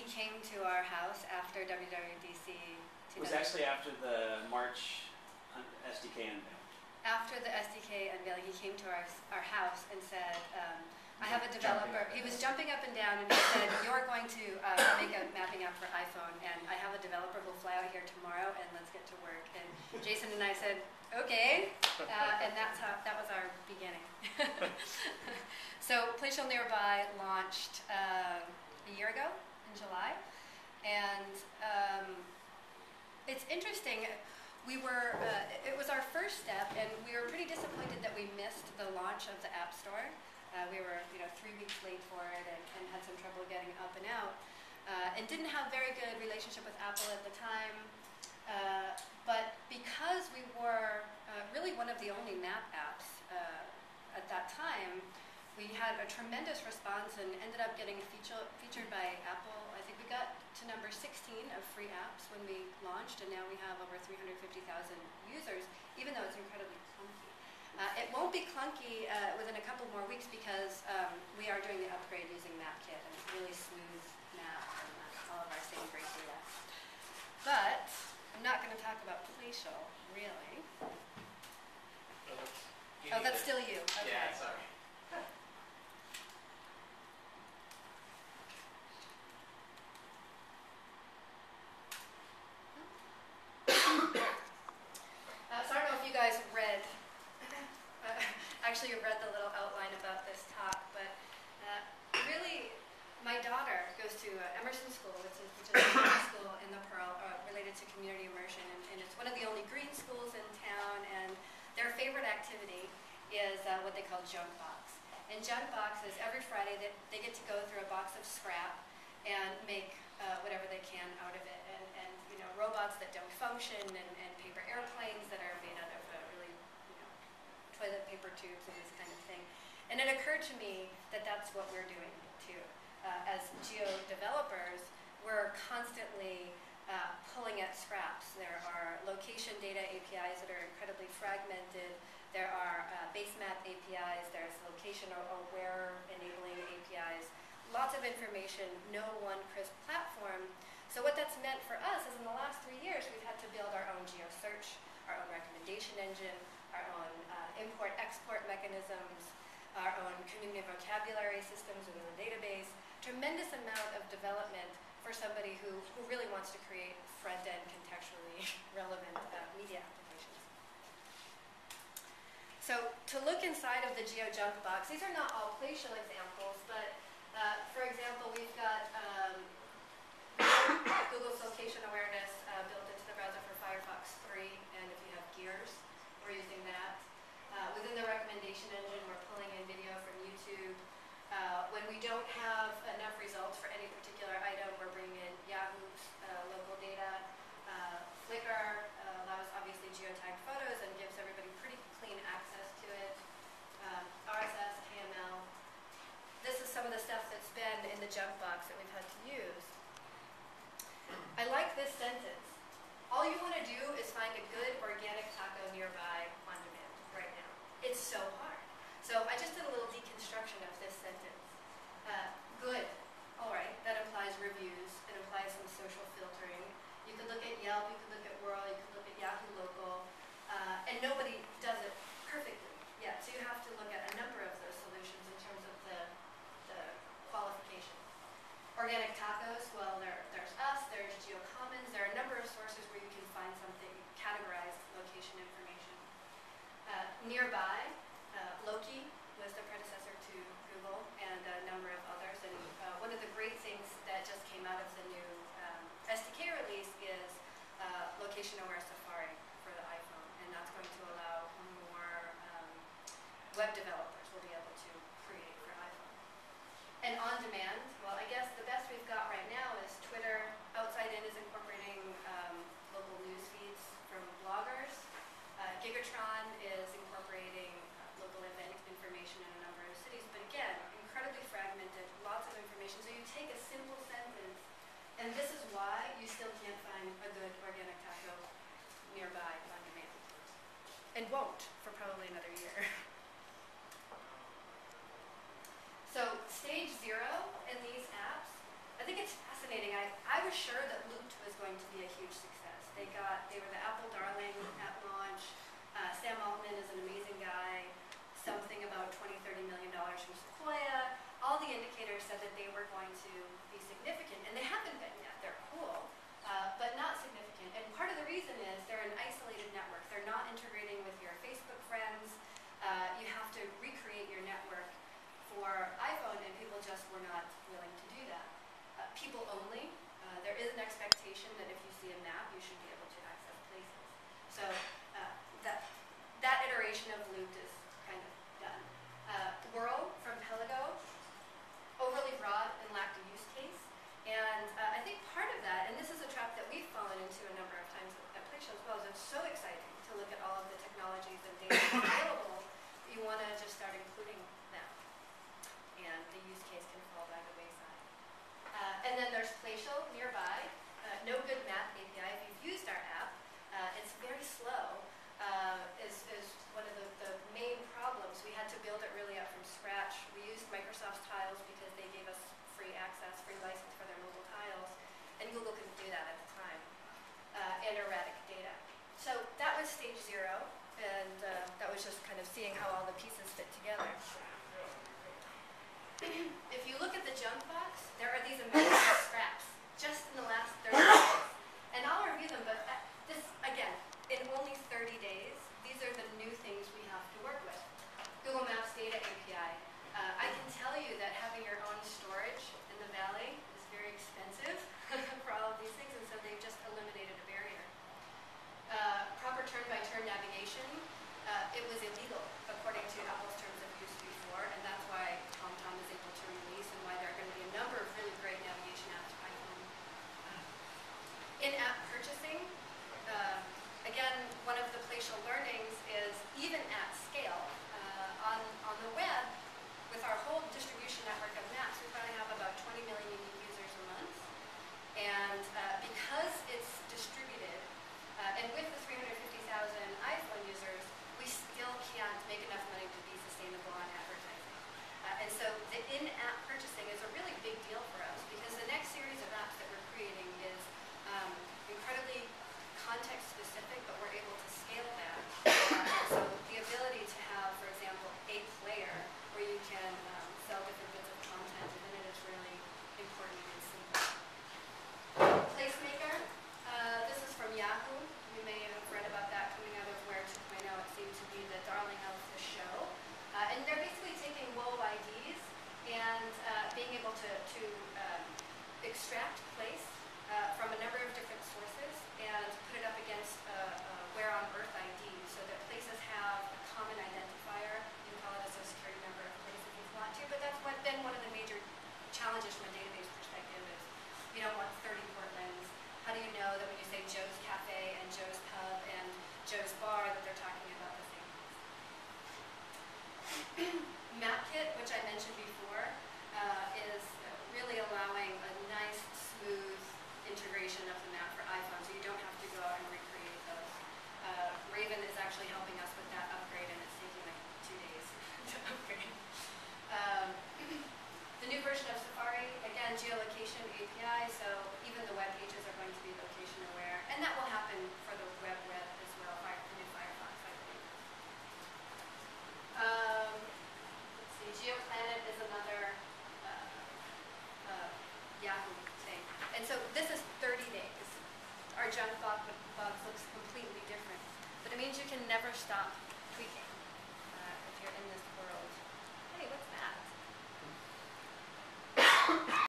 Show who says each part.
Speaker 1: came to our house after WWDC 2000.
Speaker 2: It was actually after the March SDK unveil.
Speaker 1: After the SDK unveil, he came to our house and said, I have a developer. He was jumping up and down and he said, you're going to make a mapping app for iPhone, and I have a developer who'll fly out here tomorrow, and let's get to work. And Jason and I said, okay, and that was our beginning. So Platial Nearby launched a year ago in July, and it's interesting. It was our first step, and we were pretty disappointed that we missed the launch of the App Store. We were 3 weeks late for it, and had some trouble getting up and out, and didn't have very good relationship with Apple at the time. But because we were really one of the only map apps at that time, we had a tremendous response and ended up getting featured by Apple. I think we got to number 16 of free apps when we launched, and now we have over 350,000 users, even though it's incredibly clunky. It won't be clunky within a couple more weeks because we are doing the upgrade using MapKit, and it's really smooth map and all of our same great data. But I'm not going to talk about Platial, really. Oh, that's still you. Okay.
Speaker 3: Yeah, sorry.
Speaker 1: So I don't know if you guys read, actually read the little outline about this talk, but really, my daughter goes to Emerson School, which is a school in the Pearl related to community immersion, and it's one of the only green schools in town, and their favorite activity is what they call junkbox. And junkbox is every Friday that they get to go through a box of scrap and make whatever they can out of it, and robots that don't function, and paper airplanes that are made out of really toilet paper tubes and this kind of thing. And it occurred to me that that's what we're doing too. As geo developers, we're constantly pulling at scraps. There are location data APIs that are incredibly fragmented. There are base map APIs. There's location or where enabling APIs. Lots of information, no one crisp platform. So what that's meant for us is in the last 3 years, we've had to build our own geo search, our own recommendation engine, our own import-export mechanisms, our own community vocabulary systems within the database. Tremendous amount of development for somebody who really wants to create front-end contextually relevant media applications. So to look inside of the Geo Junk box, these are not all Platial examples, but for example, we've got Google's location awareness built into the browser for Firefox 3, and if you have Gears, we're using that. Within the recommendation engine, we're pulling in video from YouTube. When we don't have enough results for any particular item, we're bringing in Yahoo's local data. Flickr allows obviously geotagged photos and gives everybody pretty clean access to it. RSS, KML. This is some of the stuff that's been in the junk box that we've had to use. I like this sentence. All you want to do is find a good organic taco nearby on demand right now. It's so hard. So I just did a little deconstruction of this sentence. Good. All right. That implies reviews. It implies some social filtering. You could look at Yelp. You could look at Whirl. You could look at Yahoo Local. And nobody does it perfectly yet. So you have to look at a number of those solutions in terms of the qualification. Organic tacos, well, there's us, there's GeoCommons, there are a number of sources where you can find something, categorized location information. Nearby, Loki was the predecessor to Google, and a number of others. And one of the great things that just came out of the new SDK release is location-aware Safari for the iPhone, and that's going to allow more web developers will be able to create for iPhone. And on demand, well, I guess the best we've got right now is Twitter. Outside In is incorporating local news feeds from bloggers. Gigatron is incorporating local event information in a number of cities, but again, incredibly fragmented, lots of information. So you take a simple sentence, and this is why you still can't find a good organic taco nearby on demand. And won't for probably another year. So stage 0 in these apps, I think it's fascinating. I was sure that Looped was going to be a huge success. They were the Apple darling at launch. Sam Altman is an amazing guy. Something about $20–30 million from Sequoia. All the indicators said that they were going to be significant, and they haven't been yet. They're cool, but not significant. And part of the reason is they're an isolated network. They're not integrating with your Facebook friends. You have to recreate your network for iPhone, and people just were not willing to do that. People only. There is an expectation that if you see a map, you should be able to access places. So that iteration of Looped is kind of done. Whirl from Pelago, overly broad and lacked a use case. And I think part of that, and this is a trap that we've fallen into a number of times at Platial as well, is it's so exciting to look at all of the technologies and data available that you want to just start including them. And the use case can fall by the wayside. And then there's Platial nearby. No good map API. If you've used our app, it's very slow. Is one of the main problems. We had to build it really up from scratch. We used Microsoft's tiles because they gave us free access, free license for their mobile tiles, and Google couldn't do that at the time. And erratic data. So that was stage 0, and that was just kind of seeing how all the pieces fit together. If you look at the junk box, there are these amazing scraps just in the last 30 days. And I'll review them, but this, again, in only 30 days, these are the new things we have to work with. Google Maps Data API. I can tell you that having your own storage in the Valley is very expensive for all of these things, and so they've just eliminated a barrier. Proper turn-by-turn navigation. It was illegal according to Apple's terms of use before, and that's why TomTom is able to release and why there are going to be a number of really great navigation apps for iPhone. In-app purchasing. Again, one of the Platial learnings is even at scale, on the web, with our whole distribution network of maps, we probably have about 20 million unique users a month. And because it's distributed, and with the 350,000 iPhone users, we still can't make enough money to be sustainable on advertising. And so the in-app purchasing is a really big deal for us, because the next series of apps that we're creating is incredibly context specific, but we're able to scale that. So the ability to have, for example, a player where you can sell different bits of content within it is really important and simple. Placemaker, this is from Yahoo. You may have read about that coming out of Where 2.0. It seemed to be the darling of the show. And they're basically taking WoW IDs and being able to extract place from a number of different sources and put it up against Where on Earth ID, so that places have a common identifier. You can call it a social security number of place if you want to, but that's been one of the major challenges from a database perspective is you don't want 30 Portlands. How do you know that when you say Joe's Cafe and Joe's Pub and Joe's Bar that they're talking about the same place? MapKit, which I mentioned before, is really allowing a nice, smooth integration of the map for iPhone, so you don't have to go out and recreate those. Raven is actually helping us with that upgrade, and it's taking like 2 days to upgrade. The new version of Safari, again, geolocation API, so even the web pages are going to be location aware, and that will happen for the web as well, the new Firefox, I believe. Let's see, GeoPlanet is another Yahoo thing. And so this is 30 days. Our junk box looks completely different. But it means you can never stop tweaking if you're in this world.